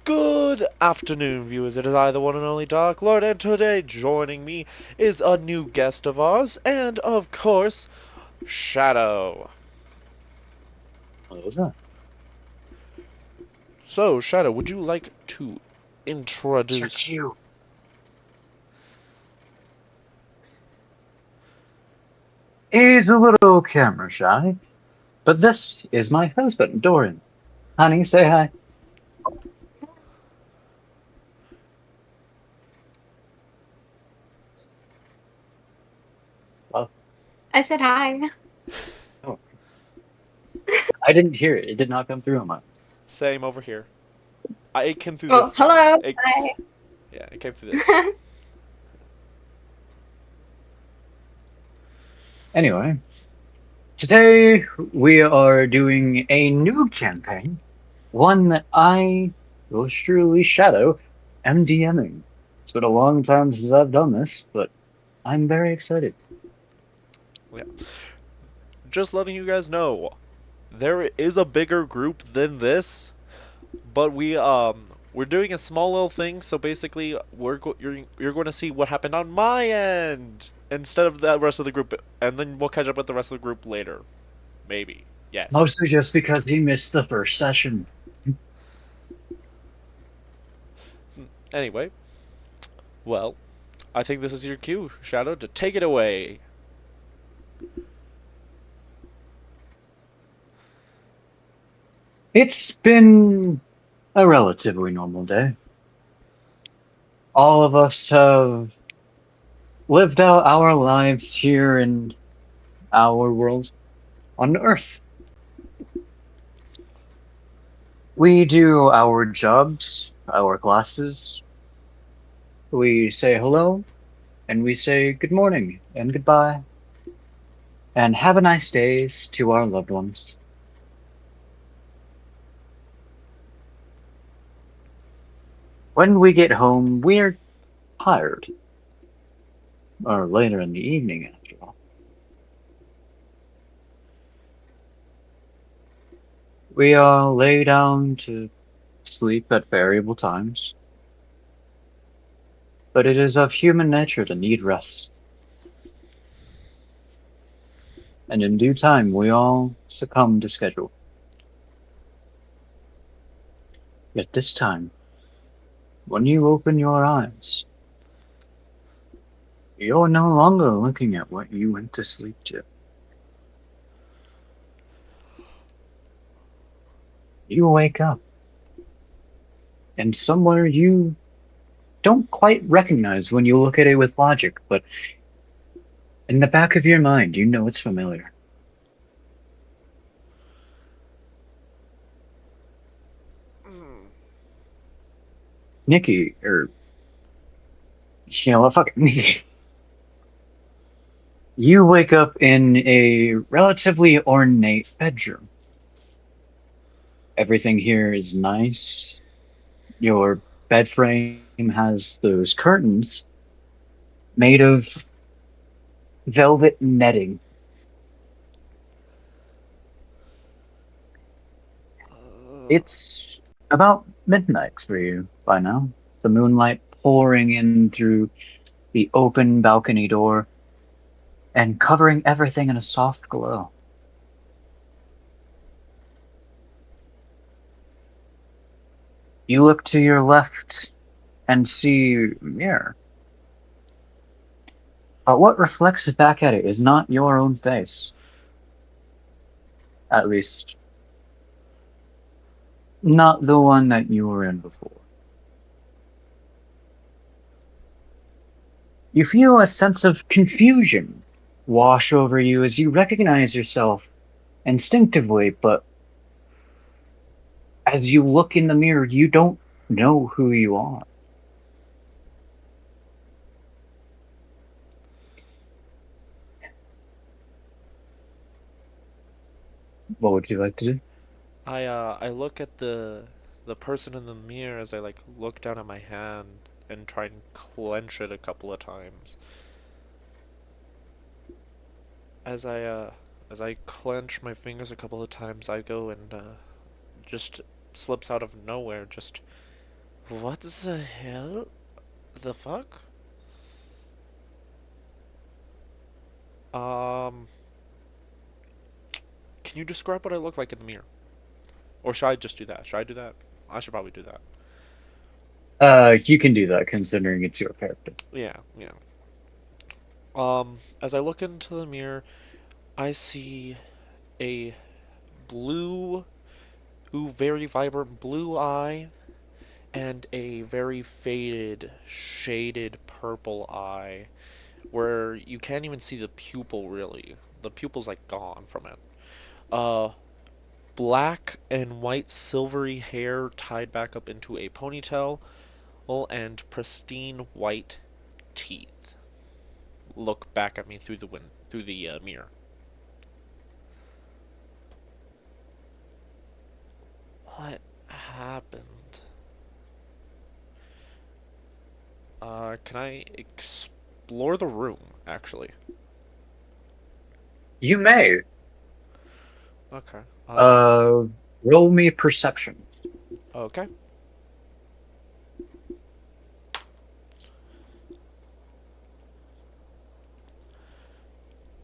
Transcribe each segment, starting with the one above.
Good afternoon, viewers. It is I, the one and only Dark Lord, and today joining me is a new guest of ours, and of course, Shadow. What was that? So, Shadow, would you like to It's your introduce? cue. He's a little camera shy, but this is my husband, Dorian. Honey, say hi. Well, I said hi. oh, I didn't hear it. It did not come through on mine. Same over here. It came through Oh, this time. hello. Hi. Yeah, it came through this time. Anyway, today we are doing a new campaign, one that I, will surely Shadow, am DMing. It's been a long time since I've done this, but I'm very excited. Yeah. Just letting you guys know, there is a bigger group than this, but we're doing a small little thing. So basically, you're going to see what happened on my end instead of the rest of the group, and then we'll catch up with the rest of the group later. Maybe. Yes. Mostly just because he missed the first session. Anyway, well, I think this is your cue, Shadow, to take it away. It's been a relatively normal day. All of us have lived out our lives here in our world on Earth. We do our jobs, our classes. We say hello and we say good morning and goodbye and have a nice days to our loved ones. When we get home, we're tired, or later in the evening after all. We lay down to sleep at variable times, but it is of human nature to need rest. And in due time we all succumb to schedule. Yet this time, when you open your eyes, you're no longer looking at what you went to sleep to. You wake up, and somewhere you don't quite recognize when you look at it with logic, but in the back of your mind, you know it's familiar. Nikki, or you know what, fuck it, Nikki. You wake up in a relatively ornate bedroom. Everything here is nice. Your bed frame has those curtains made of velvet netting. It's about midnight for you by now. The moonlight pouring in through the open balcony door and covering everything in a soft glow. You look to your left and see a mirror. But what reflects back at it is not your own face. At least, not the one that you were in before. You feel a sense of confusion wash over you as you recognize yourself instinctively, but as you look in the mirror, you don't know who you are. What would you like to do? I look at the person in the mirror as I like look down at my hand and try and clench it a couple of times. As I uh as I clench my fingers a couple of times, I go and just slips out of nowhere. Just What the hell? The fuck? Um, can you describe what I look like in the mirror? Or should I just do that? Should I do that? I should probably do that. You can do that considering it's your character. Yeah, yeah. As I look into the mirror, I see a blue, very vibrant blue eye and a very faded, shaded purple eye where you can't even see the pupil really. The pupil's like gone from it. Uh, Black and white silvery hair tied back up into a ponytail, and pristine white teeth look back at me through the mirror. What happened? Can I explore the room, actually? You may. Okay. Uh, Roll me perception. Okay.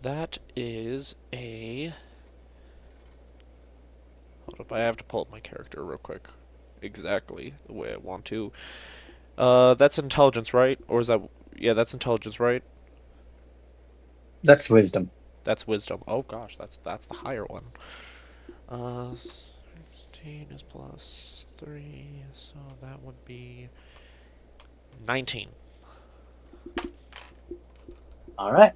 That is a. Hold up, I have to pull up my character real quick. Exactly the way I want to. That's intelligence, right? Or is that. Yeah, that's intelligence, right? That's wisdom. That's wisdom. Oh gosh, that's the higher one. 16 is plus 3, so that would be 19. All right.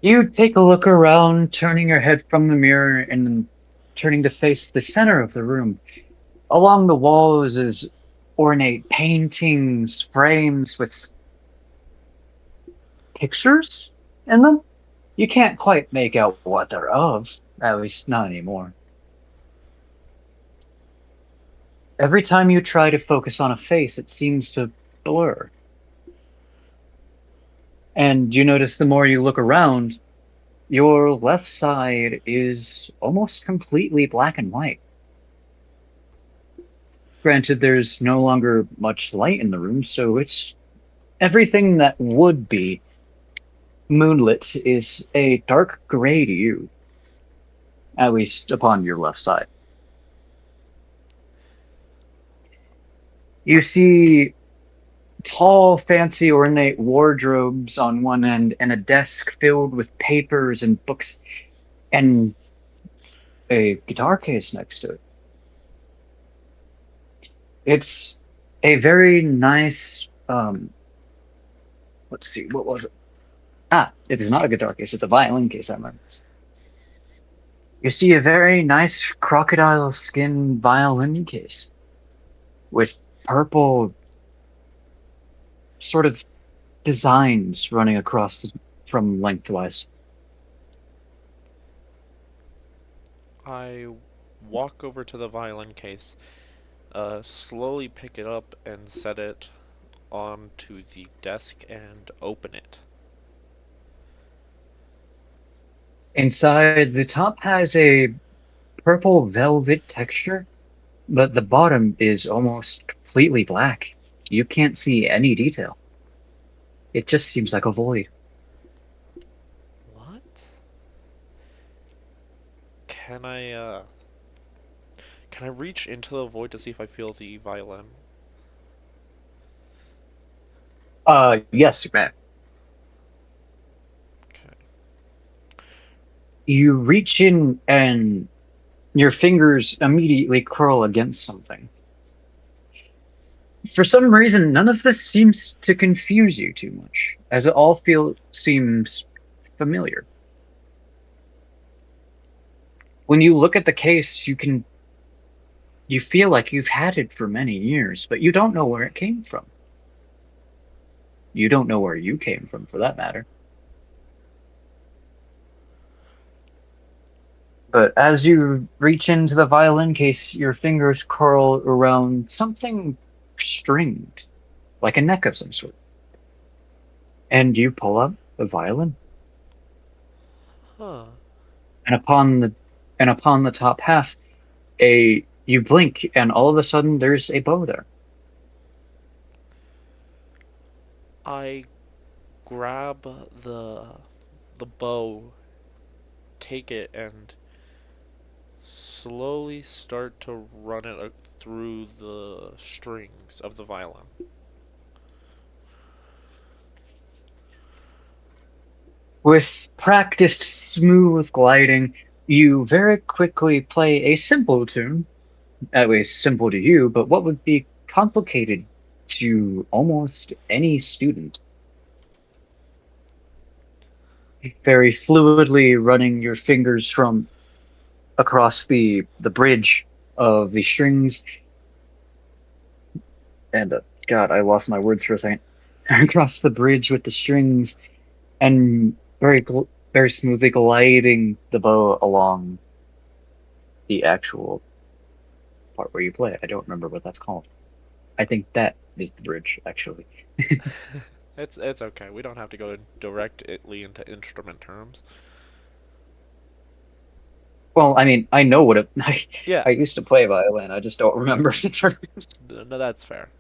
You take a look around, turning your head from the mirror and turning to face the center of the room. Along the walls is ornate paintings, frames with pictures in them. You can't quite make out what they're of, at least not anymore. Every time you try to focus on a face, it seems to blur. And you notice the more you look around, your left side is almost completely black and white. Granted, there's no longer much light in the room, so it's everything that would be moonlit is a dark gray to you, at least upon your left side. You I, see tall, fancy, ornate wardrobes on one end and a desk filled with papers and books and a guitar case next to it. It's a very nice, let's see, what was it? Ah, it is not a guitar case, it's a violin case, I remember. You see a very nice crocodile skin violin case with purple sort of designs running across from lengthwise. I walk over to the violin case, slowly pick it up and set it onto the desk and open it. Inside, the top has a purple velvet texture, but the bottom is almost completely black. You can't see any detail. It just seems like a void. What? Can I, uh, can I reach into the void to see if I feel the violin? Yes, man. Okay. You reach in and your fingers immediately curl against something. For some reason, none of this seems to confuse you too much, as it all seems familiar. When you look at the case, you feel like you've had it for many years, but you don't know where it came from. You don't know where you came from, for that matter. But as you reach into the violin case, your fingers curl around something stringed, like a neck of some sort, and you pull up a violin. Huh. And upon the top half, a you blink, and all of a sudden there's a bow there. I grab the bow, take it, and slowly start to run it through the strings of the violin. With practiced smooth gliding, you very quickly play a simple tune, at least simple to you, but what would be complicated to almost any student. Very fluidly running your fingers from across the bridge of the strings, and God, I lost my words for a second. Across the bridge with the strings, and very smoothly gliding the bow along the actual part where you play it. I don't remember what that's called. I think that is the bridge, actually. It's okay. We don't have to go directly into instrument terms. Well, I mean, I know what it. Yeah, I used to play violin. I just don't remember the terms. no, that's fair.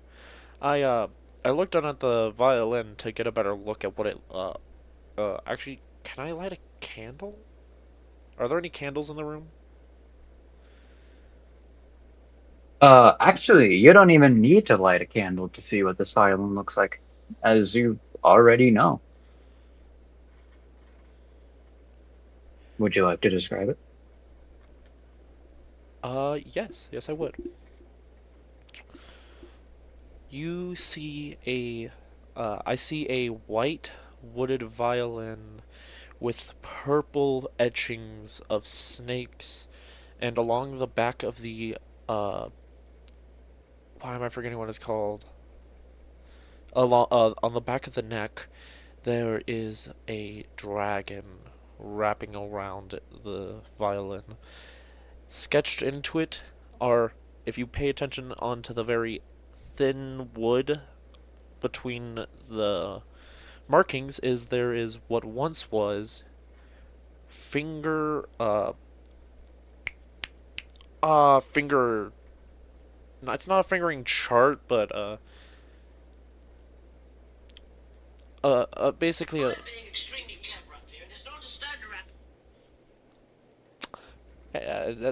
I uh I looked down at the violin to get a better look at what it actually, can I light a candle? Are there any candles in the room? Actually, you don't even need to light a candle to see what this violin looks like, as you already know. Would you like to describe it? Yes, I would. You see I see a white wooded violin with purple etchings of snakes, and along the back of the, uh, why am I forgetting what it's called? On the back of the neck, there is a dragon wrapping around the violin. Sketched into it are, if you pay attention onto the very thin wood between the markings, is there is what once was finger finger, no, it's not a fingering chart, but basically a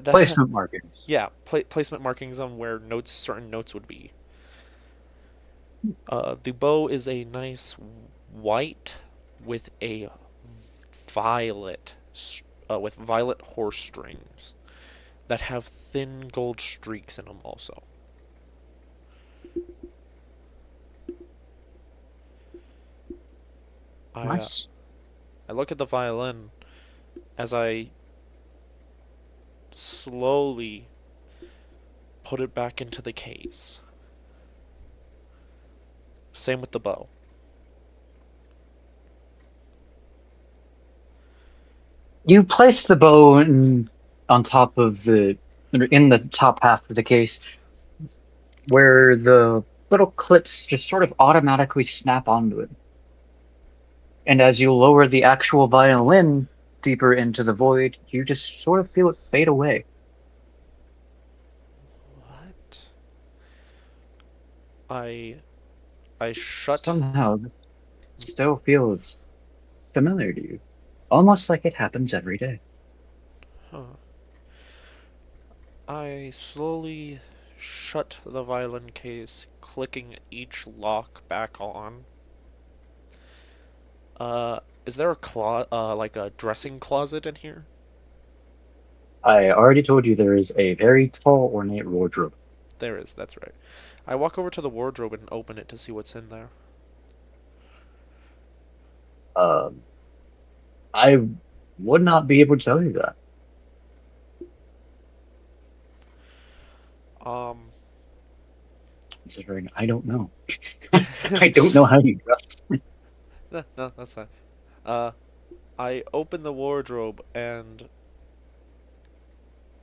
Placement markings. yeah, placement markings on where notes, certain notes would be. The bow is a nice white with a violet with violet horse strings that have thin gold streaks in them also. I uh, Nice. I look at the violin as I slowly put it back into the case. Same with the bow. You place the bow on top of in the top half of the case, where the little clips just sort of automatically snap onto it. And as you lower the actual violin deeper into the void, you just sort of feel it fade away. What? I I shut. Somehow, this still feels familiar to you, almost like it happens every day. Huh. I slowly shut the violin case, clicking each lock back on. Is there a like a dressing closet in here? I already told you there is a very tall, ornate wardrobe. There is. That's right. I walk over to the wardrobe and open it to see what's in there. Um, I would not be able to tell you that. Um, Considering I don't know. I don't know how you dress. no, that's fine. Uh, I open the wardrobe and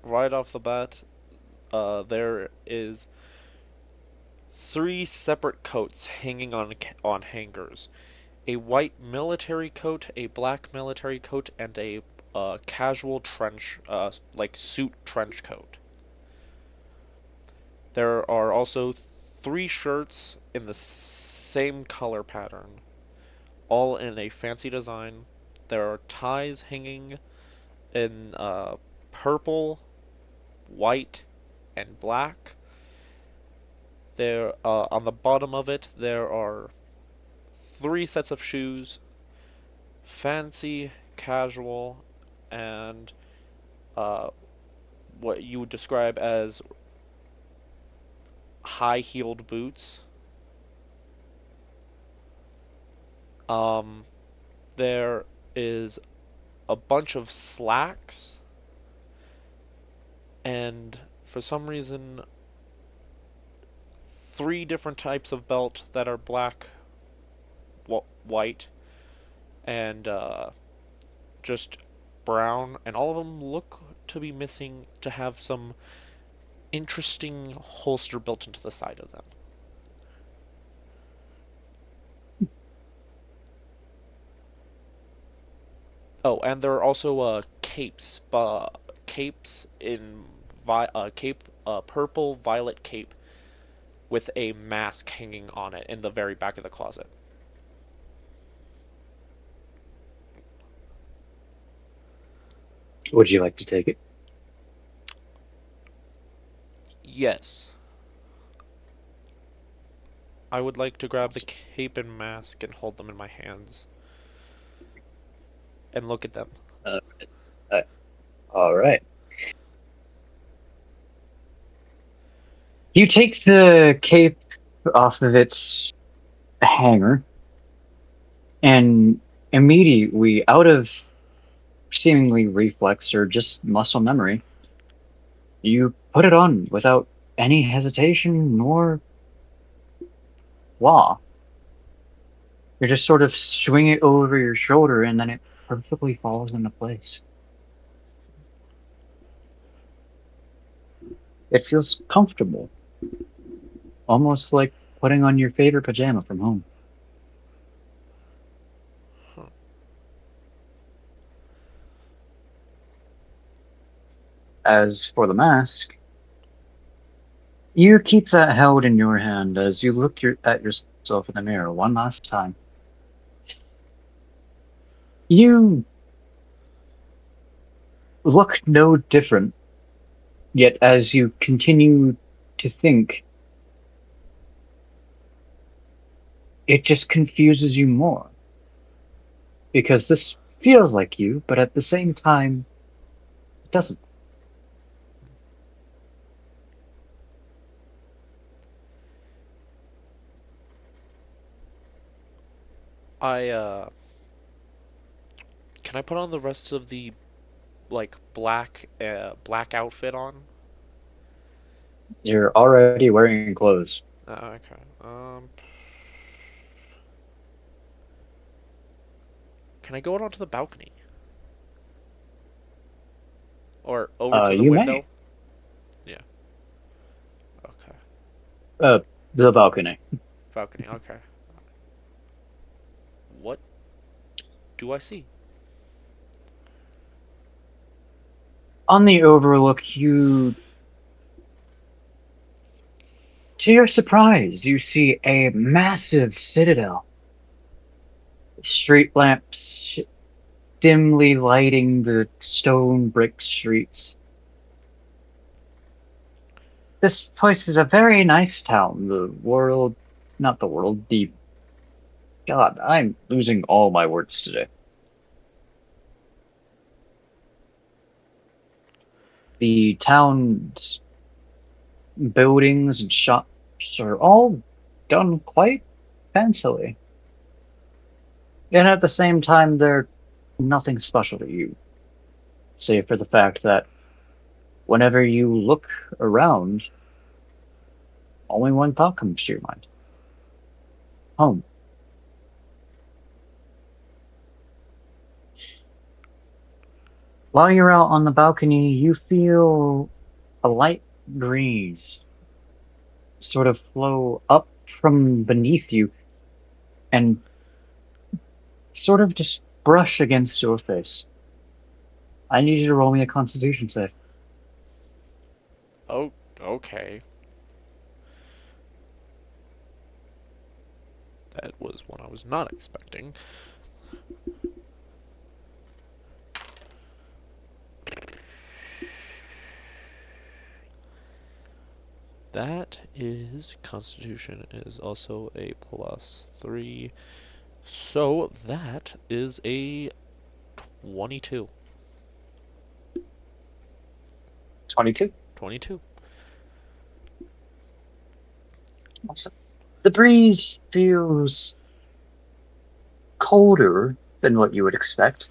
right off the bat, there is three separate coats hanging on hangers: a white military coat, a black military coat, and a casual trench, like suit trench coat. There are also three shirts in the same color pattern, all in a fancy design. There are ties hanging in purple, white, and black. There, on the bottom of it, there are three sets of shoes: fancy, casual, and uh, what you would describe as high-heeled boots. Um, there is a bunch of slacks, and for some reason, three different types of belt that are black, white, and just brown, and all of them look to be missing to have some interesting holster built into the side of them. Oh, and there are also capes, capes in cape, purple violet cape with a mask hanging on it in the very back of the closet. Would you like to take it? Yes, I would like to grab the Awesome. cape and mask and hold them in my hands and look at them. Uh, uh, all right. You take the cape off of its hanger, and immediately, out of seemingly reflex or just muscle memory, you put it on without any hesitation nor flaw. You just sort of swing it over your shoulder, and then it perfectly falls into place. It feels comfortable, almost like putting on your favorite pajama from home. Huh. As for the mask, you keep that held in your hand as you look at yourself in the mirror one last time. You look no different, yet as you continue to think, it just confuses you more because this feels like you, but at the same time, it doesn't. I can I put on the rest of the like black outfit on? You're already wearing clothes. Okay. Can I go out onto the balcony or over to the You window? may. Yeah. Okay. Uh, the balcony. Balcony. Okay. What do I see? On the overlook, to your surprise, you see a massive citadel. Street lamps dimly lighting the stone brick streets. This place is a very nice town. Not the world, God, I'm losing all my words today. The town's buildings and shops are all done quite fancily. And at the same time, they're nothing special to you, save for the fact that whenever you look around, only one thought comes to your mind: home. While you're out on the balcony, you feel a light breeze sort of flow up from beneath you and sort of just brush against your face. I need you to roll me a constitution save. Oh, okay. That was one I was not expecting. That is Constitution is also a +3. So that is a 22. 22. 22. Awesome. The breeze feels colder than what you would expect,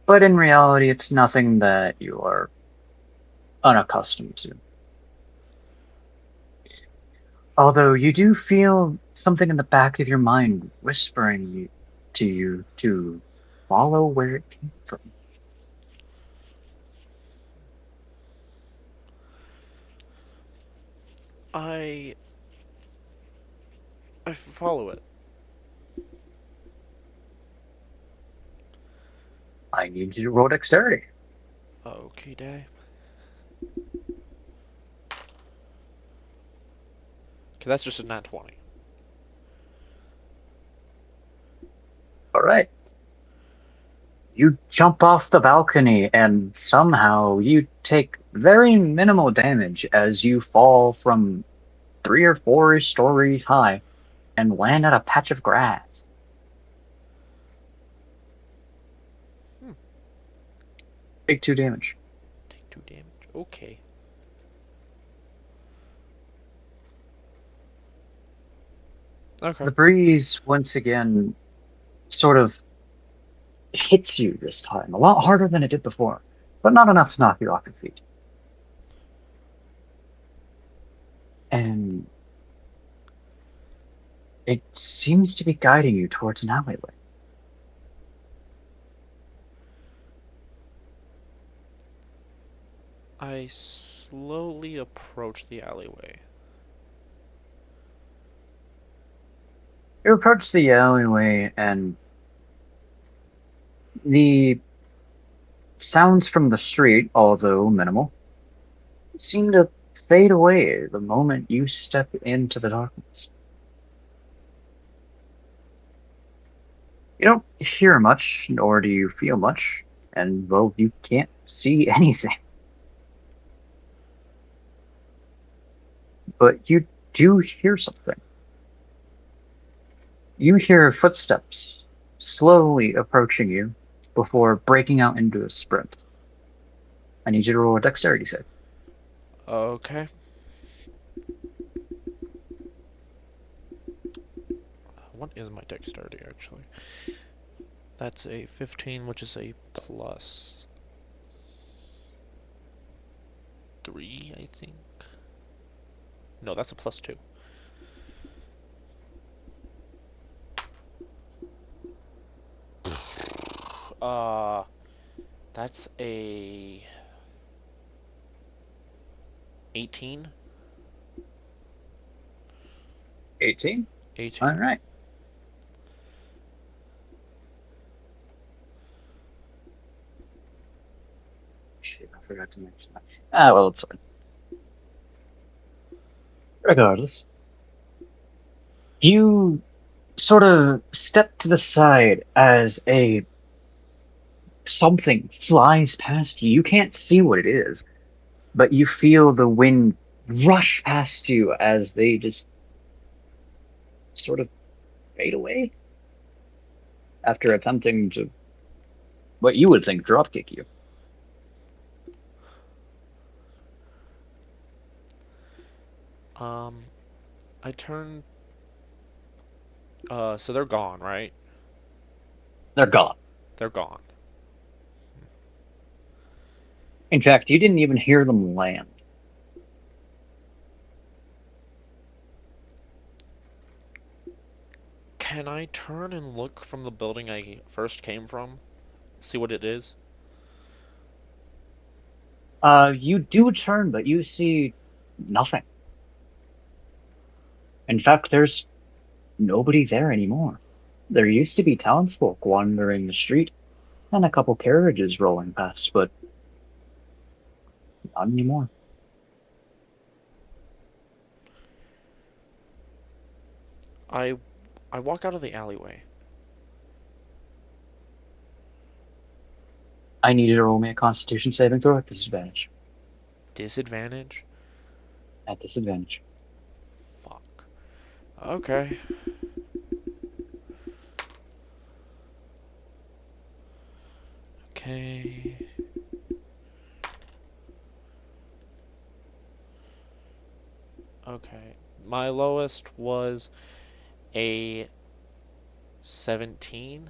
but in reality, it's nothing that you are unaccustomed to. Although you do feel something in the back of your mind whispering to you to follow where it came from. I I follow it. I need you to roll dexterity. Okay, day. Okay, that's just a nat 20. All right. You jump off the balcony and somehow you take very minimal damage as you fall from 3 or 4 stories high and land on a patch of grass. Hmm. Take 2 damage. Take 2 damage. Okay. Okay. The breeze once again sort of hits you this time, a lot harder than it did before, but not enough to knock you off your feet. And it seems to be guiding you towards an alleyway. I slowly approach the alleyway. You approach the alleyway, and the sounds from the street, although minimal, seem to fade away the moment you step into the darkness. You don't hear much, nor do you feel much, and well, you can't see anything. But you do hear something. You hear footsteps slowly approaching you before breaking out into a sprint. I need you to roll a dexterity save. Okay. What is my dexterity actually? That's a 15, which is a +3, I think. No, that's a +2. Uh, that's a 18. 18. All 18. right. Shit, I forgot to mention that. Ah, well, it's fine. Regardless, you sort of step to the side as a something flies past you. You can't see what it is, but you feel the wind rush past you as they just sort of fade away after attempting to what you would think dropkick you. Um, I turn. So they're gone, right? They're gone. They're gone. In fact, you didn't even hear them land. Can I turn and look from the building I first came from? See what it is? You do turn, but you see nothing. In fact, there's nobody there anymore. There used to be townsfolk wandering the street and a couple carriages rolling past, but not anymore. I I walk out of the alleyway. I need you to roll me a Constitution saving throw at disadvantage. Disadvantage? At disadvantage. Fuck. Okay. Okay. Okay. My lowest was a 17.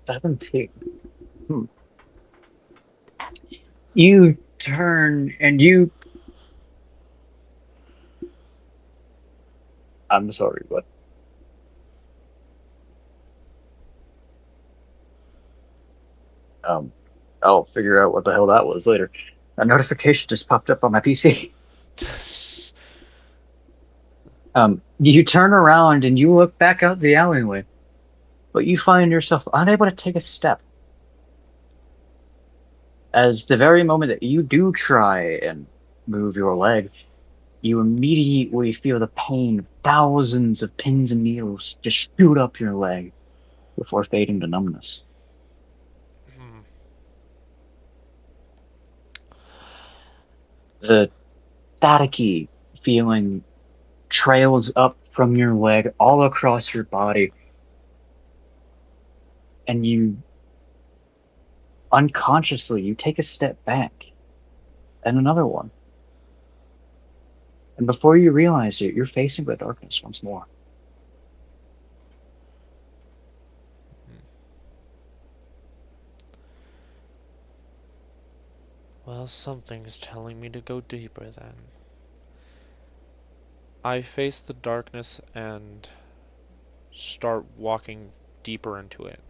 17. Hmm. You turn and you. I'm sorry, but um, I'll figure out what the hell that was later. A notification just popped up on my PC. You turn around and you look back out the alleyway, but you find yourself unable to take a step. As the very moment that you do try and move your leg, you immediately feel the pain of thousands of pins and needles just shoot up your leg before fading to numbness. Hmm. The staticky feeling trails up from your leg all across your body, and you unconsciously you take a step back and another one. And before you realize it, you're facing the darkness once more. Well, something's telling me to go deeper then. I face the darkness and start walking deeper into it.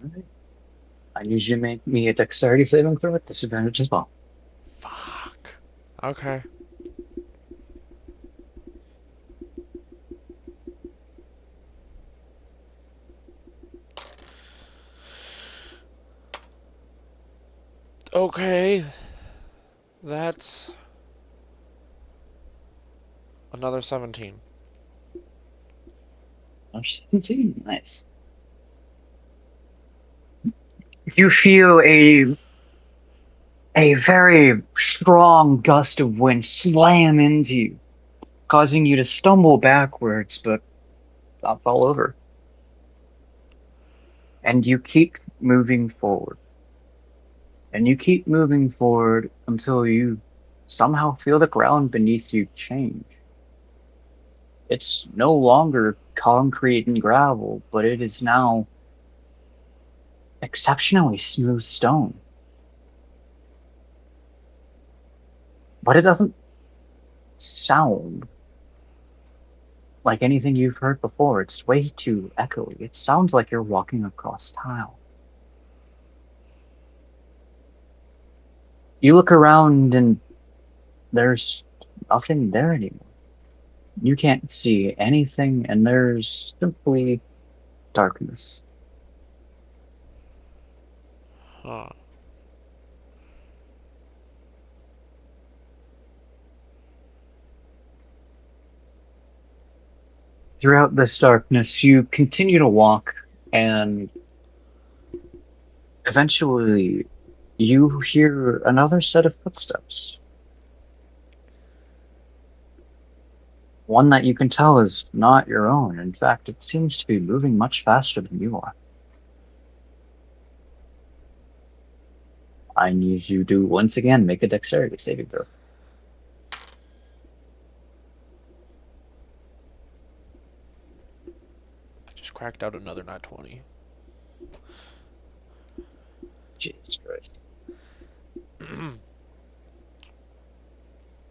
Alright. I need you to make me a dexterity saving throw at disadvantage as well. Fuck. Okay. Okay. That's another 17. I'm 17. Nice. You feel a very strong gust of wind slam into you, causing you to stumble backwards but not fall over. And you keep moving forward. And you keep moving forward until you somehow feel the ground beneath you change. It's no longer concrete and gravel, but it is now exceptionally smooth stone. But it doesn't sound like anything you've heard before. It's way too echoey. It sounds like you're walking across tile. You look around and there's nothing there anymore. You can't see anything, and there's simply darkness. Huh. Throughout this darkness, you continue to walk, and eventually you hear another set of footsteps. One that you can tell is not your own. In fact, it seems to be moving much faster than you are. I need you to once again make a dexterity saving throw. I just cracked out another nat 20. Jesus Christ.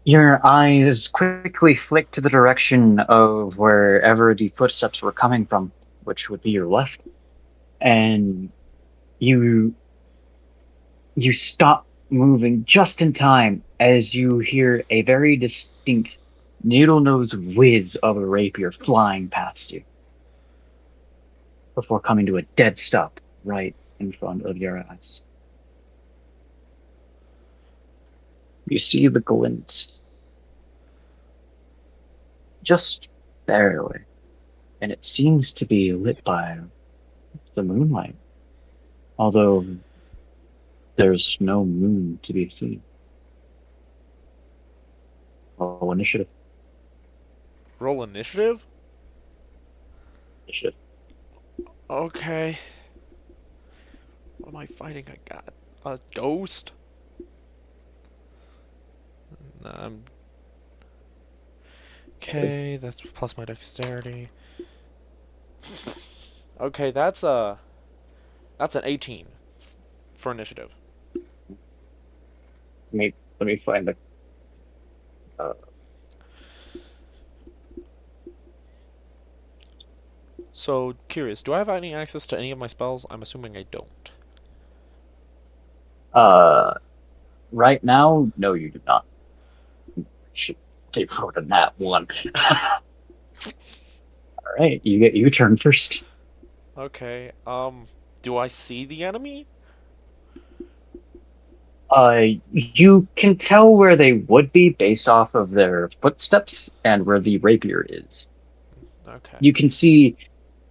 Your eyes quickly flick to the direction of wherever the footsteps were coming from, which would be your left, and you you stop moving just in time as you hear a very distinct needle nose whiz of a rapier flying past you before coming to a dead stop right in front of your eyes. You see the glint just barely, and it seems to be lit by the moonlight, although there's no moon to be seen. Oh, initiative, Roll initiative? initiative. Okay. What am I fighting? I got a ghost? Um, okay, that's plus my dexterity. Okay, that's an 18 for initiative. Let me find the. Uh, So, curious, do I have any access to any of my spells? I'm assuming I don't. uh, right now, no, you do not. Should say more than that one. All right, you get your turn first. Okay, do I see the enemy? You can tell where they would be based off of their footsteps and where the rapier is. Okay. You can see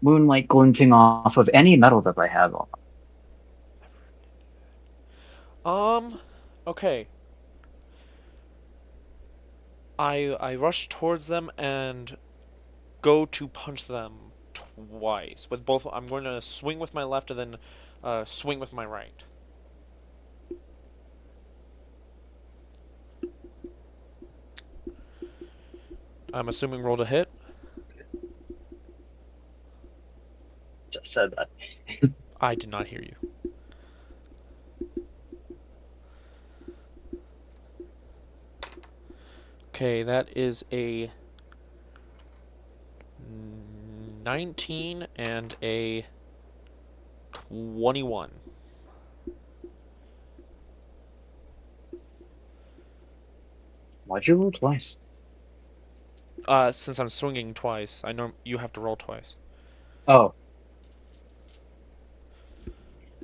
moonlight glinting off of any metal that they have on. Um, okay. I rush towards them and go to punch them twice. With both, I'm going to swing with my left and then swing with my right. I'm assuming roll to hit. Just said that. I did not hear you. Okay, that is a 19 and a 21. Why'd you roll twice? Since I'm swinging twice, I know you have to roll twice. Oh,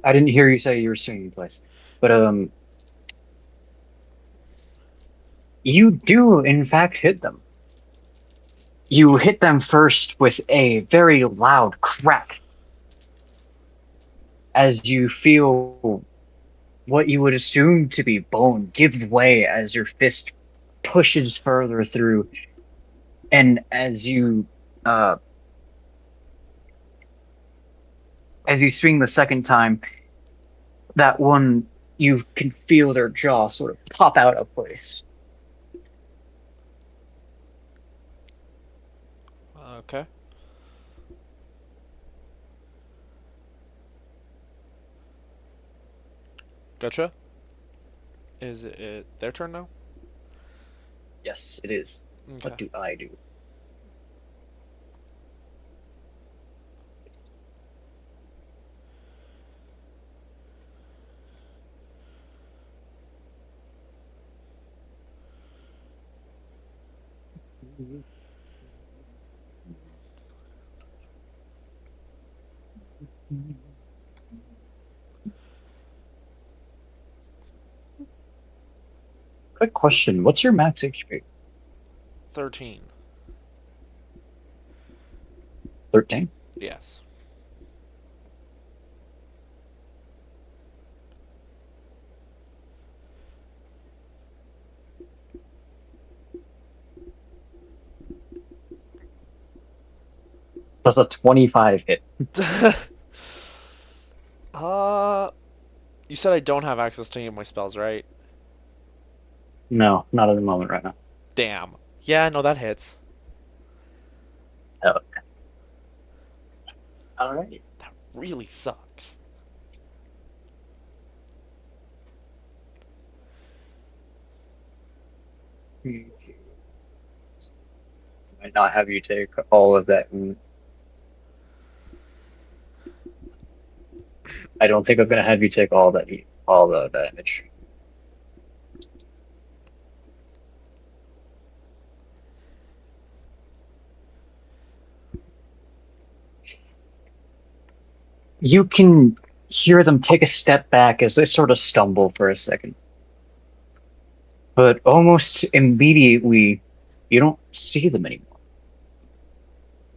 I didn't hear you say you were singing twice. But you do in fact hit them. You hit them first with a very loud crack as you feel what you would assume to be bone give way as your fist pushes further through, and uh as you swing the second time, that one you can feel their jaw sort of pop out of place. Okay, gotcha. Is it their turn now? Yes, it is. What Okay. do I do? Quick question. What's your max HP? 13. 13? Yes. Does a 25 hit? uh, you said I don't have access to any of my spells, right? No, not at the moment right now. Damn. Yeah, no, that hits. Oh, alright. That really sucks. Might not have you take all of that. I don't think I'm gonna have you take all that all the damage. You can hear them take a step back as they sort of stumble for a second. but almost immediately you don't see them anymore.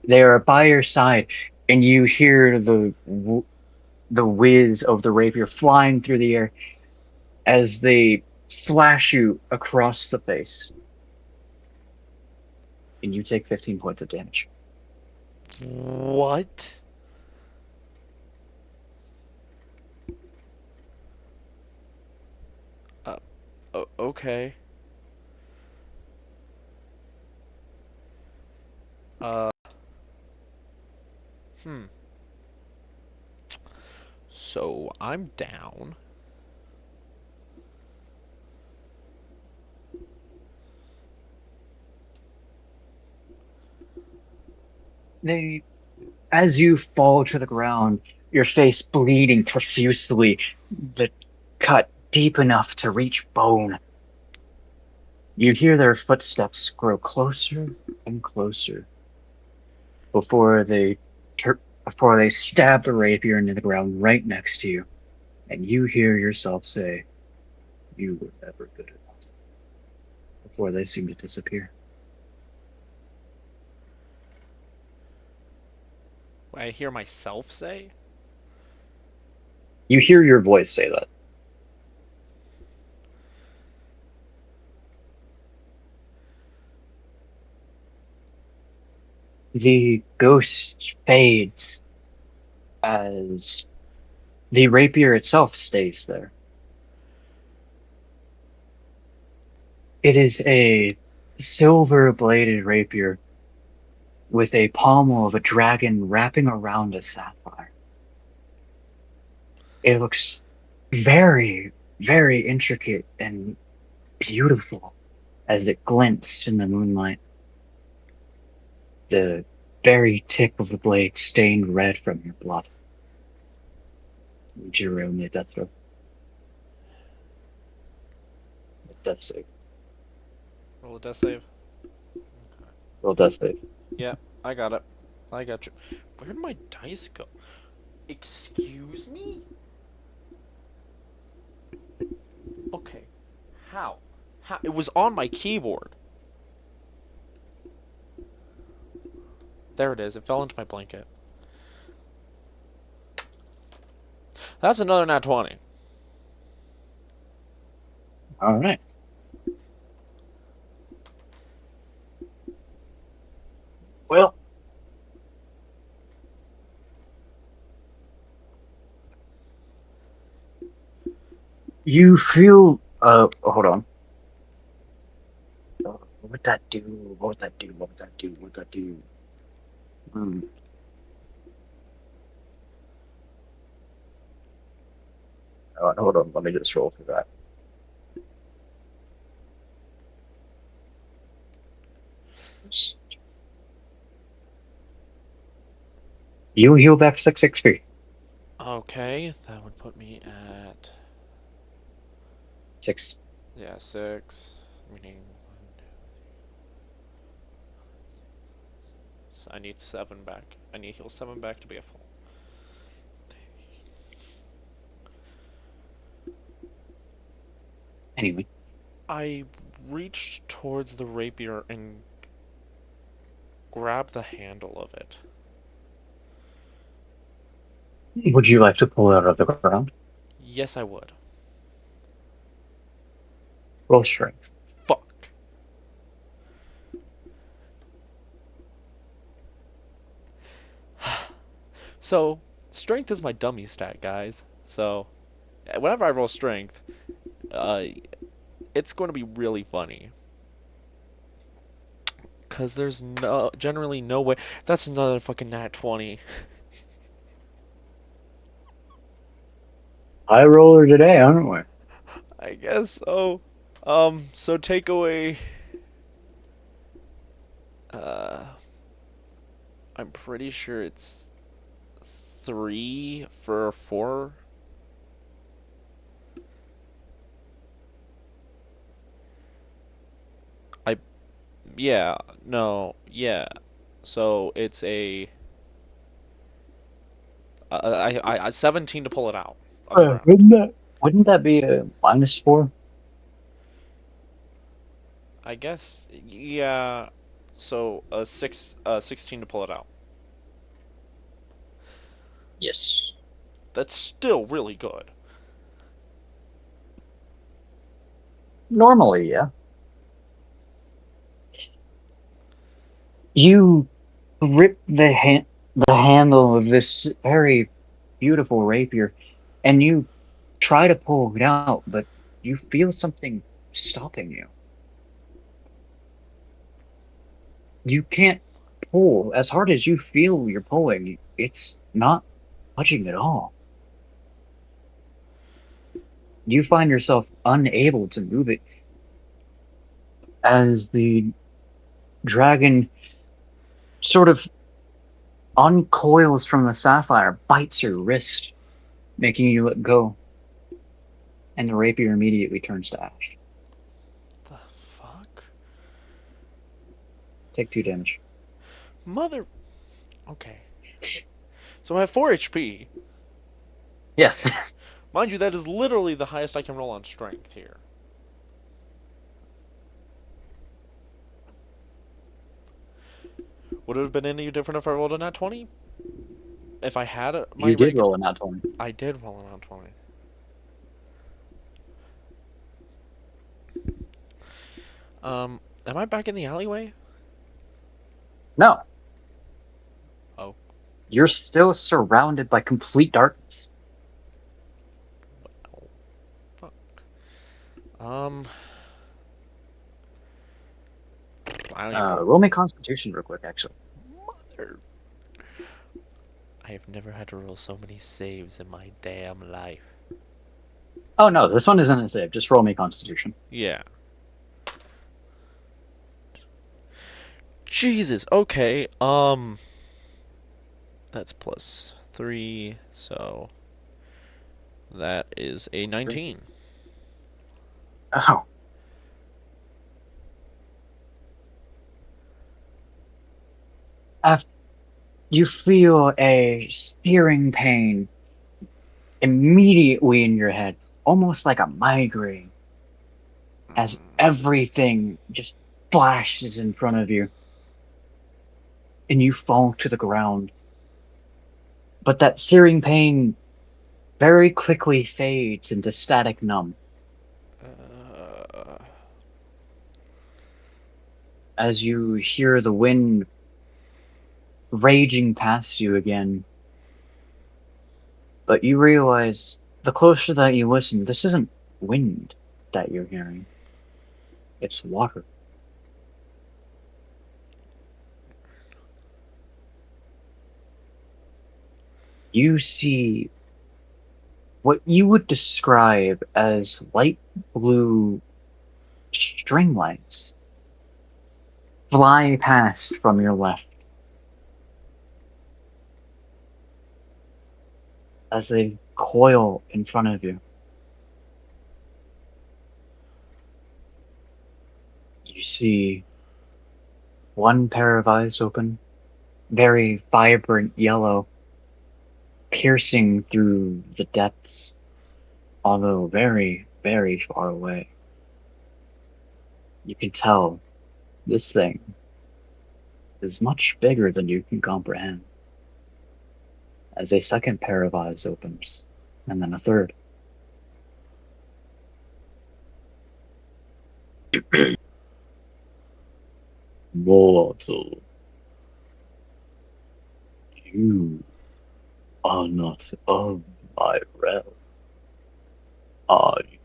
They are by your side, and you hear the whiz of the rapier flying through the air as they slash you across the face, and you take 15 points of damage. What? Uh, okay. Uh, hmm. So I'm down. They, as you fall to the ground, your face bleeding profusely, the cut deep enough to reach bone. You hear their footsteps grow closer and closer before before they stab the rapier into the ground right next to you, and you hear yourself say, "You were never good enough," before they seem to disappear. I hear myself say. You hear your voice say that. The ghost fades as the rapier itself stays there. It is a silver bladed rapier with a pommel of a dragon wrapping around a sapphire. It looks very, very intricate and beautiful as it glints in the moonlight. The very tip of the blade stained red from your blood. Jerome made that throw. Death save. Roll a death save. Roll death save. Yeah, I got it. I got you. Where'd my dice go? Excuse me? Okay. How? How? It was on my keyboard. There it is. It fell into my blanket. That's another nat 20. All right. Well, you feel. Hold on. What would that do? What would that do? What would that do? What would that do? Hmm. Hold on. Let me just roll for that. You heal back 6 XP. Okay, that would put me at. 6. Yeah, 6. Meaning. So I need 7 back. I need to heal 7 back to be a full. Anyway, I reached towards the rapier and grabbed the handle of it. would you like to pull it out of the ground? Yes, I would. Roll strength. Fuck. So, strength is my dummy stat, guys. So, whenever I roll strength, uh, it's going to be really funny. Because there's generally no way. That's another fucking nat 20. High roller today, aren't we? I guess so. So take away. Uh, I'm pretty sure it's 3 for 4. I. Yeah, no, yeah. So it's a. 17 to pull it out of the ground. Wouldn't that be a -4? I guess, yeah. So a 16 to pull it out. Yes. That's still really good. Normally, yeah. You grip the handle of this very beautiful rapier, and you try to pull it out, but you feel something stopping you. You can't pull as hard as you feel you're pulling. It's not budging at all. You find yourself unable to move it as the dragon sort of uncoils from the sapphire, bites your wrist, making you let go, and the rapier immediately turns to ash. The fuck? Take 2 damage. Mother. Okay. So I have 4 HP. Yes. Mind you, that is literally the highest I can roll on strength here. Would it have been any different if I rolled a nat 20? If I had my You did regular. roll a nat 20. I did roll a nat 20. Am I back in the alleyway? No, Oh, you're still surrounded by complete darkness. oh fuck. Um, I don't even know. Roll me Constitution real quick, actually. Mother. I have never had to roll so many saves in my damn life. Oh no, this one isn't a save. Just roll me Constitution. Yeah. Jesus. Okay. That's plus 3, so that is a 19. Oh, after you feel a searing pain immediately in your head, almost like a migraine, as everything just flashes in front of you, and you fall to the ground. But that searing pain very quickly fades into static numb Uh, as you hear the wind raging past you again. But you realize the closer that you listen, this isn't wind that you're hearing, it's water. You see what you would describe as light blue string lights fly past from your left as they coil in front of you. You see one pair of eyes open, very vibrant yellow, piercing through the depths, although very, very far away. You can tell this thing is much bigger than you can comprehend. As a second pair of eyes opens, and then a third. Mortal, you are not of my realm, are you?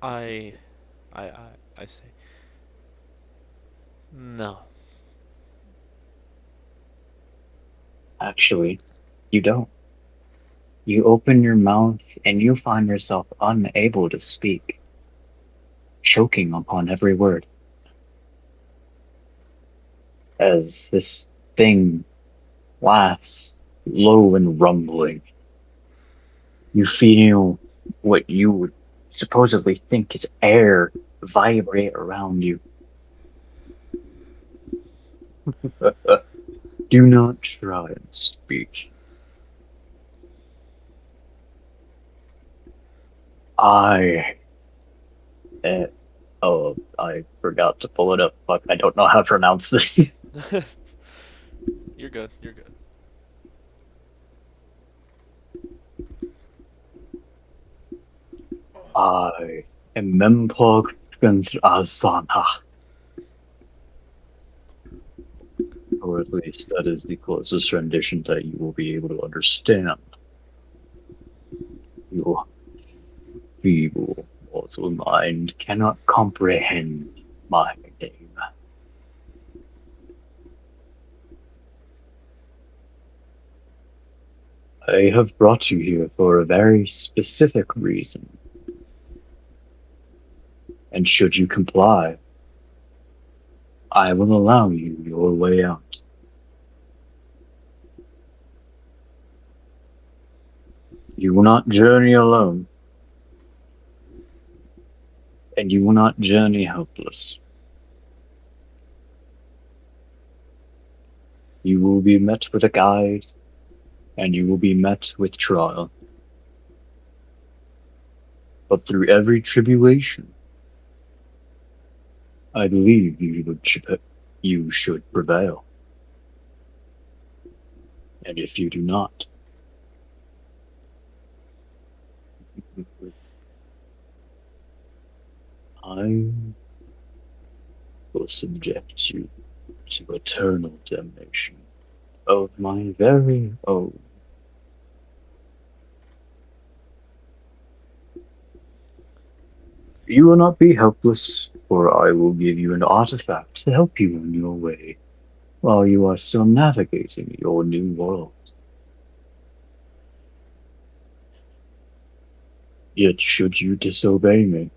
I, I say no. Actually, you don't. You open your mouth and you find yourself unable to speak, choking upon every word, as this thing laughs, low and rumbling. You feel what you would supposedly think is air vibrate around you. Do not try and speak. I eh, oh, I forgot to pull it up. Fuck, I don't know how to pronounce this. You're good. You're good. I am Mempog Azana, or at least that is the closest rendition that you will be able to understand. Your feeble mortal mind cannot comprehend my name. I have brought you here for a very specific reason, and should you comply, I will allow you your way out. You will not journey alone, and you will not journey helpless. You will be met with a guide, and you will be met with trial. But through every tribulation, I believe you should prevail. And if you do not, I will subject you to eternal damnation of my very own. You will not be helpless, for I will give you an artifact to help you on your way while you are still navigating your new world. Yet, should you disobey me,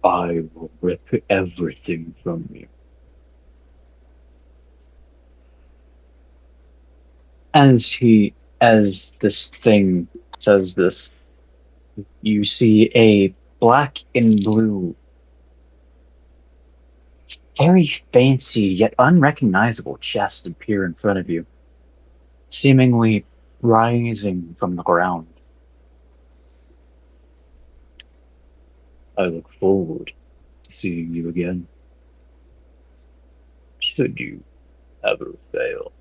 I will rip everything from you. As this thing says this, you see a black and blue, very fancy yet unrecognizable chest appear in front of you, seemingly rising from the ground. I look forward to seeing you again, should you ever fail.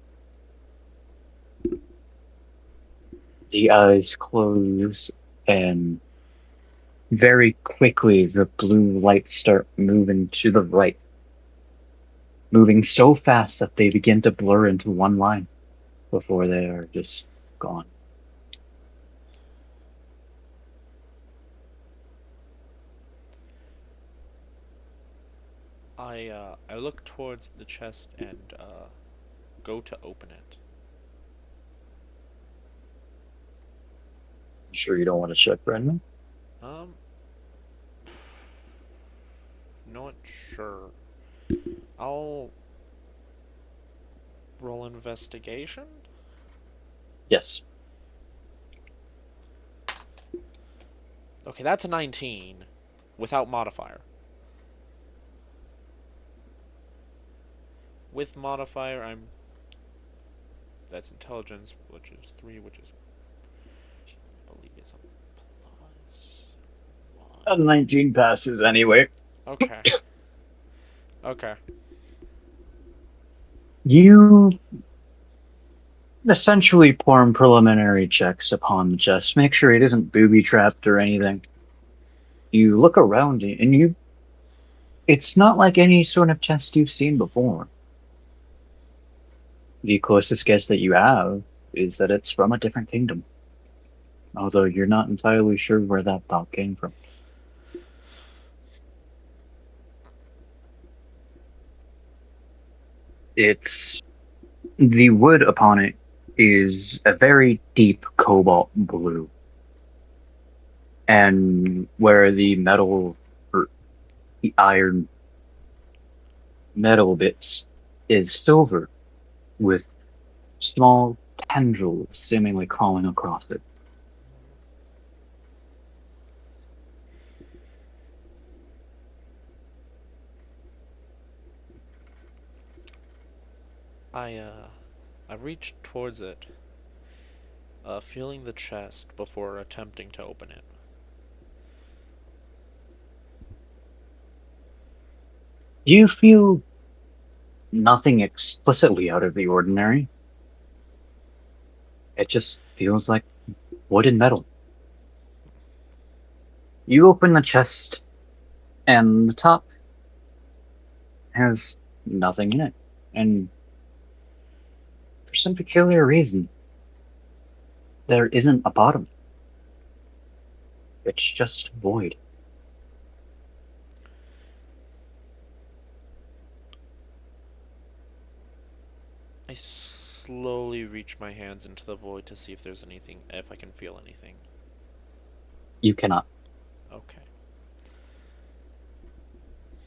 The eyes close, and very quickly the blue lights start moving to the right, moving so fast that they begin to blur into one line before they are just gone. I look towards the chest and go to open it. You sure you don't want to check, Brendan? Um, not sure. I'll roll investigation. Yes. Okay, that's a 19 without modifier. With modifier, I'm that's intelligence, which is 3, which is I believe is a plus A 1. 19 passes anyway. Okay. Okay. You essentially perform preliminary checks upon the chest. Make sure it isn't booby trapped or anything. You look around it, and it's not like any sort of chest you've seen before. The closest guess that you have is that it's from a different kingdom, although you're not entirely sure where that thought came from. It's the wood upon it is a very deep cobalt blue, and where the metal or the iron metal bits is silver with small tendrils seemingly crawling across it. I uh I reached towards it, feeling the chest before attempting to open it. You feel nothing explicitly out of the ordinary. It just feels like wood and metal. You open the chest, and the top has nothing in it. And for some peculiar reason, there isn't a bottom. It's just void. I slowly reach my hands into the void to see if there's anything, if I can feel anything. You cannot. Okay.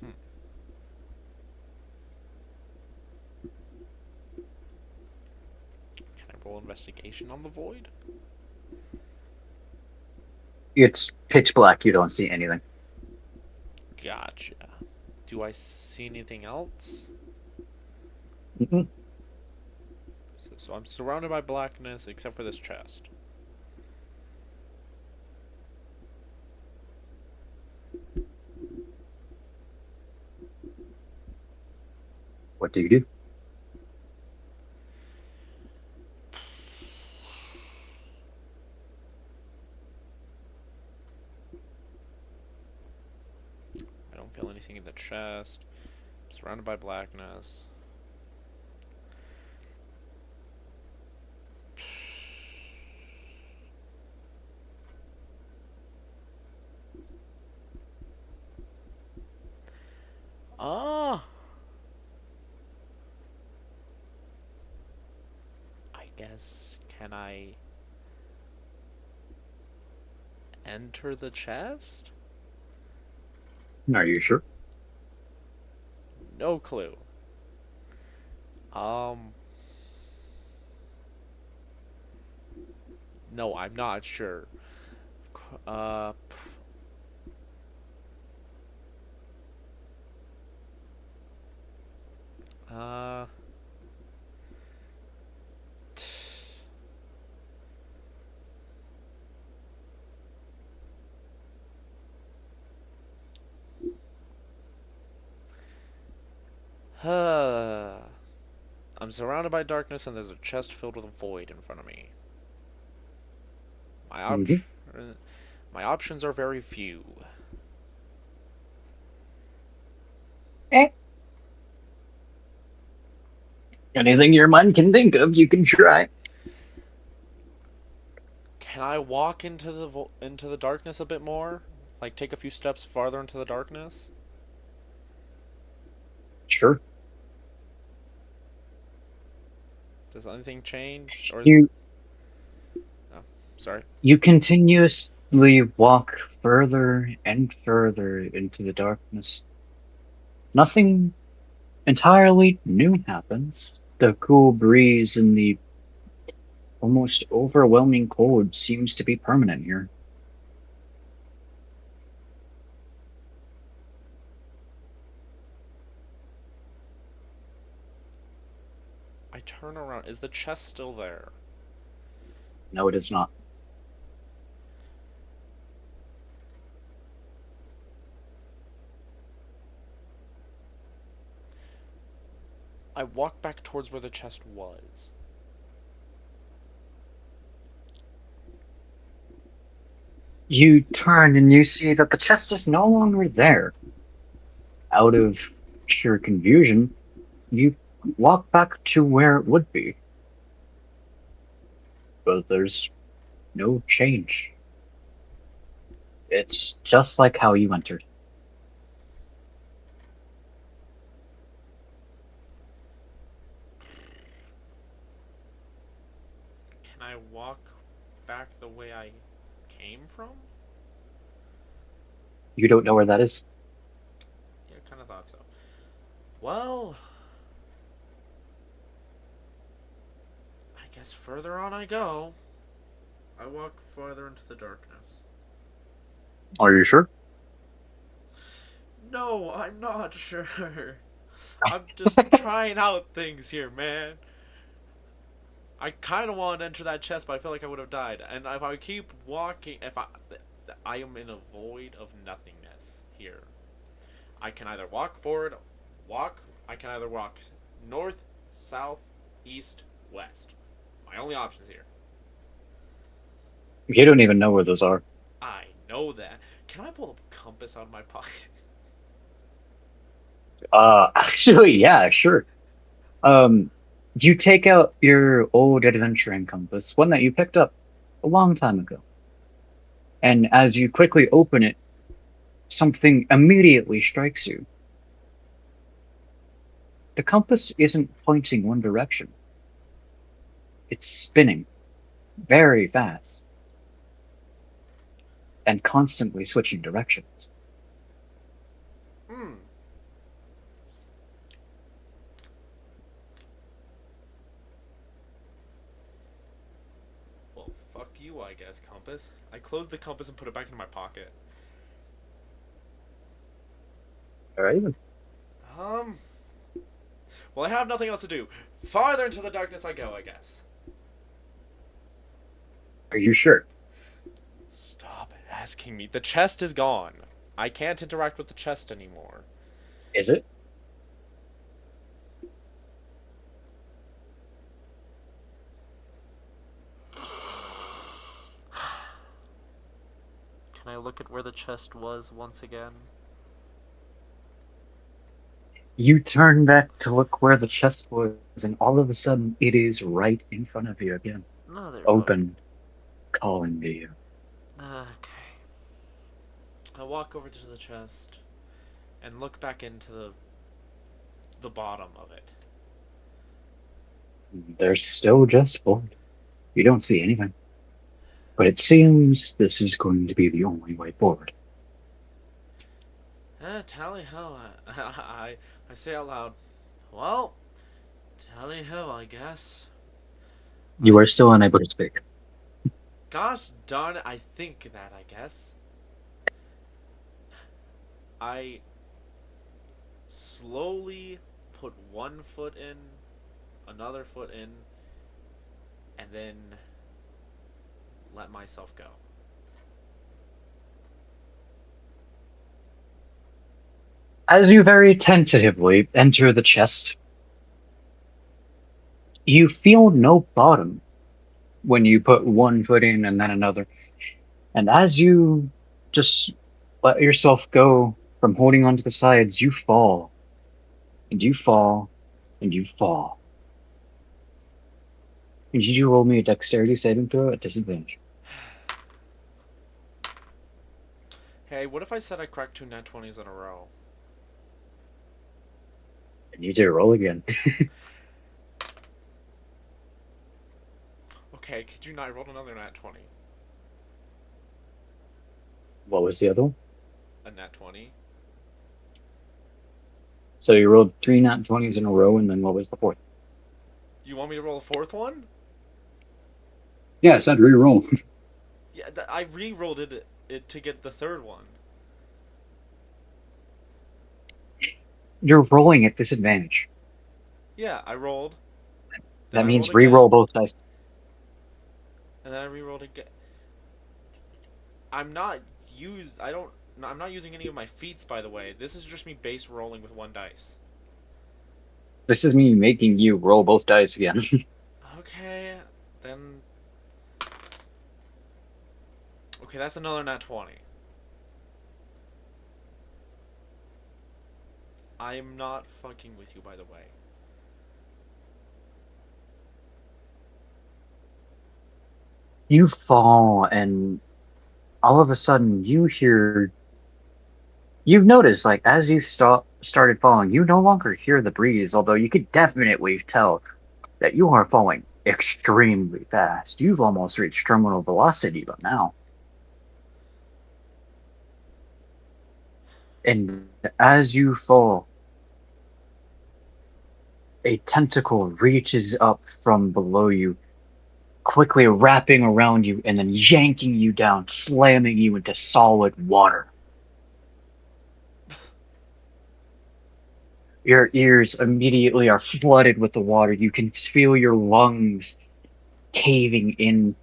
Hmm. Can I roll investigation on the void? It's pitch black. You don't see anything. Gotcha. Do I see anything else? Mm-mm. So I'm surrounded by blackness except for this chest. What do you do? I don't feel anything in the chest. I'm surrounded by blackness. Ah! I guess. Can I enter the chest? Are you sure? No clue. Um. No, I'm not sure. Uh. Uh. I'm surrounded by darkness and there's a chest filled with a void in front of me. My op- Mm-hmm. my options are very few. Eh. Anything your mind can think of, you can try. Can I walk into into the darkness a bit more? Like take a few steps farther into the darkness? Sure. Does anything change or is You oh, sorry. you continuously walk further and further into the darkness. Nothing entirely new happens. The cool breeze and the almost overwhelming cold seems to be permanent here. I turn around. Is the chest still there? No, it is not. I walk back towards where the chest was. You turn and you see that the chest is no longer there. Out of sheer confusion, you walk back to where it would be, but there's no change. It's just like how you entered. Can I walk back the way I came from? You don't know where that is. Yeah, kind of thought so. Well, I guess further on I go. I walk farther into the darkness. Are you sure? No, I'm not sure. I'm just trying out things here, man. I kind of want to enter that chest, but I feel like I would have died. And if I keep walking, if I am in a void of nothingness here. I can either walk forward walk. I can either walk north, south, east, west. My only options here. You don't even know where those are. I know that. Can I pull a compass out of my pocket? Actually, yeah, sure. Um, you take out your old adventuring compass, one that you picked up a long time ago, and as you quickly open it, something immediately strikes you. The compass isn't pointing one direction. It's spinning very fast and constantly switching directions. Hmm. Well, fuck you, I guess, compass. I closed the compass and put it back into my pocket. All right. Um. Well, I have nothing else to do. Farther into the darkness I go, I guess. Are you sure? Stop asking me. The chest is gone. I can't interact with the chest anymore. Is it? Can I look at where the chest was once again? You turn back to look where the chest was, and all of a sudden it is right in front of you again, Motherfucker. open, calling to you. Okay. I walk over to the chest and look back into the bottom of it. There's still just void. You don't see anything. But it seems this is going to be the only way forward. Tally ho. I say out loud. Well, tally ho, I guess. I. You are still unable to speak. Gosh darn it, I think that, I guess. I slowly put one foot in, another foot in, and then let myself go. As you very tentatively enter the chest, you feel no bottom when you put one foot in and then another. And as you just let yourself go from holding onto the sides, you fall and you fall and you fall. And you roll me a dexterity saving throw at disadvantage. Hey, what if I said I cracked two nat 20s in a row? And you do roll again. Okay, could you not? I rolled another nat 20. What was the other one? A nat 20? So you rolled three nat 20s in a row, and then what was the fourth? You want me to roll a fourth one? Yeah, I said re-roll. Yeah, I re rolled it to get the third one. You're rolling at disadvantage. Yeah, I rolled. Then That I rolled means re-roll again. both dice. And then I re rolled again. I'm not used. I don't. I'm not using any of my feats, by the way. This is just me base rolling with one dice. This is me making you roll both dice again. Okay, then. Okay, that's another nat 20. I'm not fucking with you, by the way. You fall, and all of a sudden you've noticed, like, as you started falling, you no longer hear the breeze, although you could definitely tell that you are falling extremely fast. You've almost reached terminal velocity by now. And as you fall, a tentacle reaches up from below you, quickly wrapping around you and then yanking you down, slamming you into solid water. Your ears immediately are flooded with the water. You can feel your lungs caving in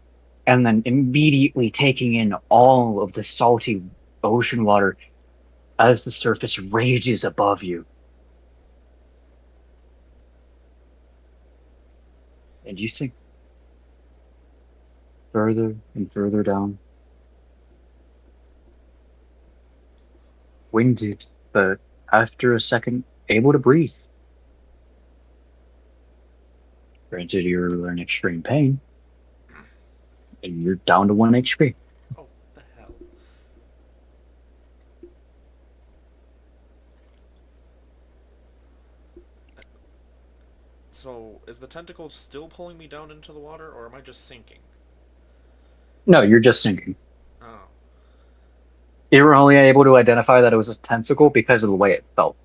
and then immediately taking in all of the salty ocean water as the surface rages above you. and you sink further and further down, winded, but after a second, able to breathe. Granted, you're in extreme pain, and you're down to 1 HP. Oh, the hell. So, is the tentacle still pulling me down into the water, or am I just sinking? No, you're just sinking. Oh. You were only able to identify that it was a tentacle because of the way it felt.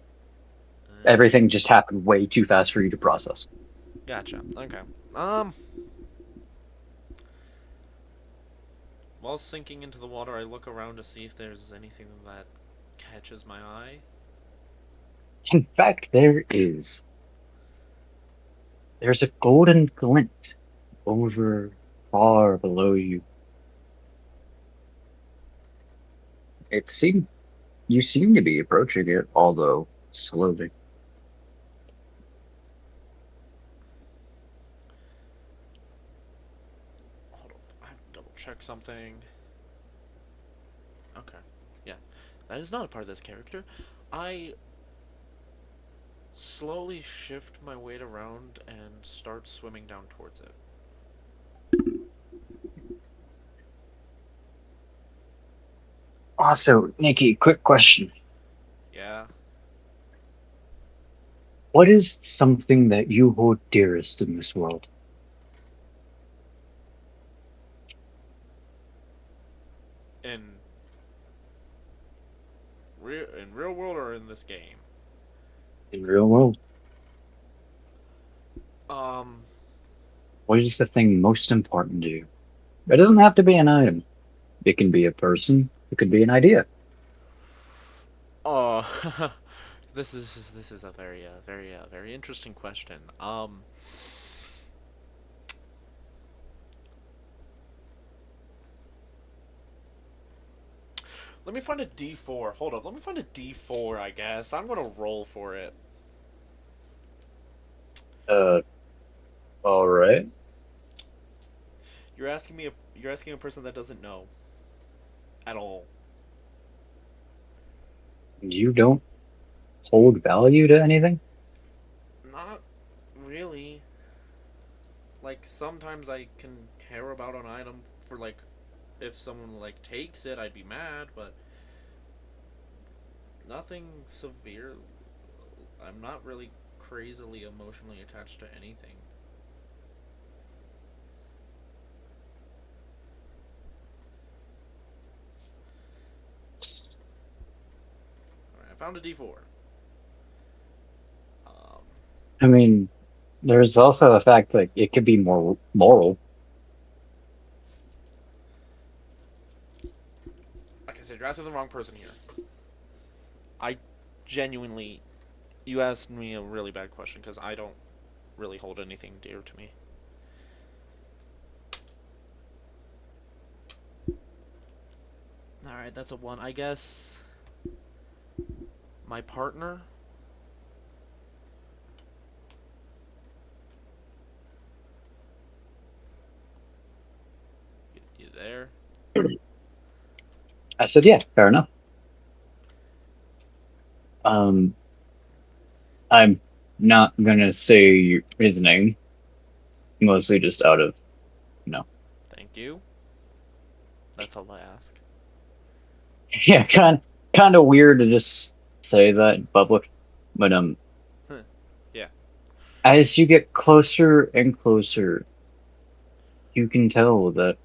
Everything just happened way too fast for you to process. Gotcha. Okay. Um, while sinking into the water, I look around to see if there's anything that catches my eye. In fact, there is. There's a golden glint over far below you. It seemed you seem to be approaching it, although slowly. Hold up. I have to double check something. Okay. Yeah. That is not a part of this character. I slowly shift my weight around and start swimming down towards it. Also, Nikki, quick question. Yeah. What is something that you hold dearest in this world? In real world or in this game? In real world? Um. What is the thing most important to you? It doesn't have to be an item. It can be a person. It could be an idea. Oh. This is a very interesting question. Let me find a D4. Hold up. Let me find a D4. I guess I'm gonna roll for it. Uh, all right. You're asking a person that doesn't know at all. You don't hold value to anything? Not really. Like sometimes I can care about an item for like if someone like takes it, I'd be mad, but nothing severe. I'm not really crazily emotionally attached to anything. All right, I found a D4. Um, I mean, there's also the fact that it could be more moral. like I said, you're asking the wrong person here. I genuinely, you asked me a really bad question because I don't really hold anything dear to me. All right, that's a one. I guess my partner. You there? I said, yeah, fair enough. Um, I'm not gonna say his name, mostly just out of, you know, Thank you. That's all I ask. yeah, kind of weird to just say that in public. But Yeah. as you get closer and closer, you can tell that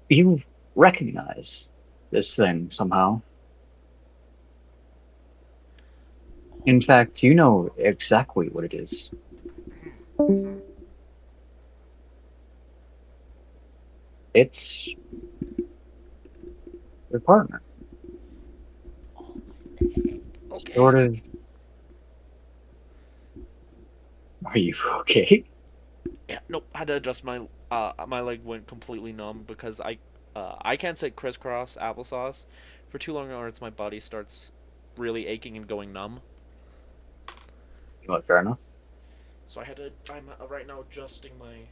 you recognize this thing somehow. In fact, you know exactly what it is. Mm-hmm. It's your partner. Okay. Sort of. Are you okay? Yeah. Nope. I had to adjust my my leg went completely numb because I can't say crisscross applesauce for too long or it's my body starts really aching and going numb. You know what, fair enough. So I'm right now adjusting my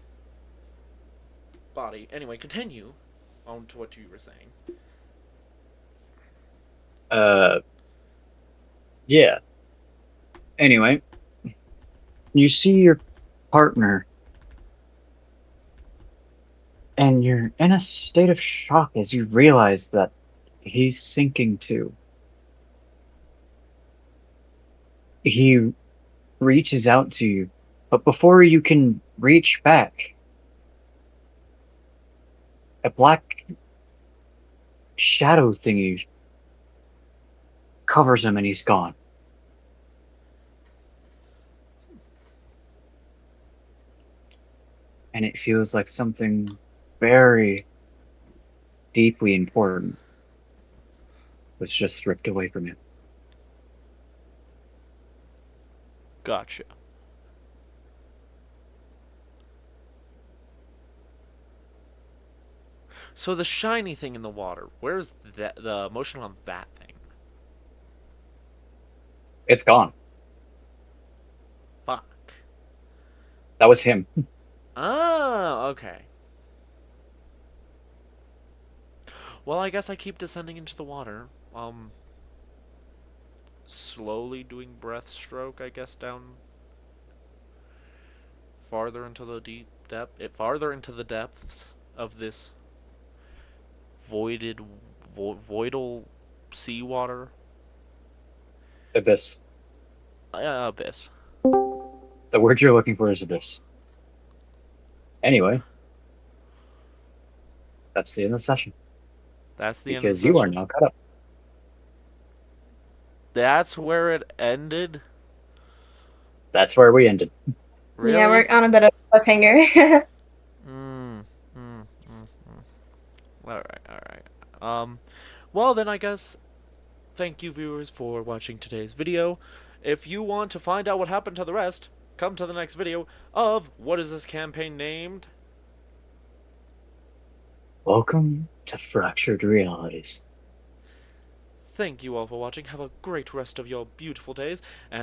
body. Anyway, continue on to what you were saying. Uh, yeah. Anyway, you see your partner and you're in a state of shock as you realize that he's sinking too. He reaches out to you, but before you can reach back, a black shadow thingy covers him and he's gone. And it feels like something very deeply important was just stripped away from him. Gotcha. So the shiny thing in the water, where's the motion on that thing? It's gone. Fuck. That was him. Oh, okay. Well, I guess I keep descending into the water. Slowly doing breaststroke, I guess, down farther into the farther into the depths of this voided, voidal seawater Abyss. abyss. The word you're looking for is abyss. Anyway, that's the end of the session That's the end of the because you are session. now caught up. That's where it ended. That's where we ended. Yeah, we're Really? on a bit of a cliffhanger. Mm, mm, mm. All right, all right. Well then, I guess thank you viewers for watching today's video. If you want to find out what happened to the rest, come to the next video of what is this campaign named? Welcome to Fractured Realities. Thank you all for watching. Have a great rest of your beautiful days, and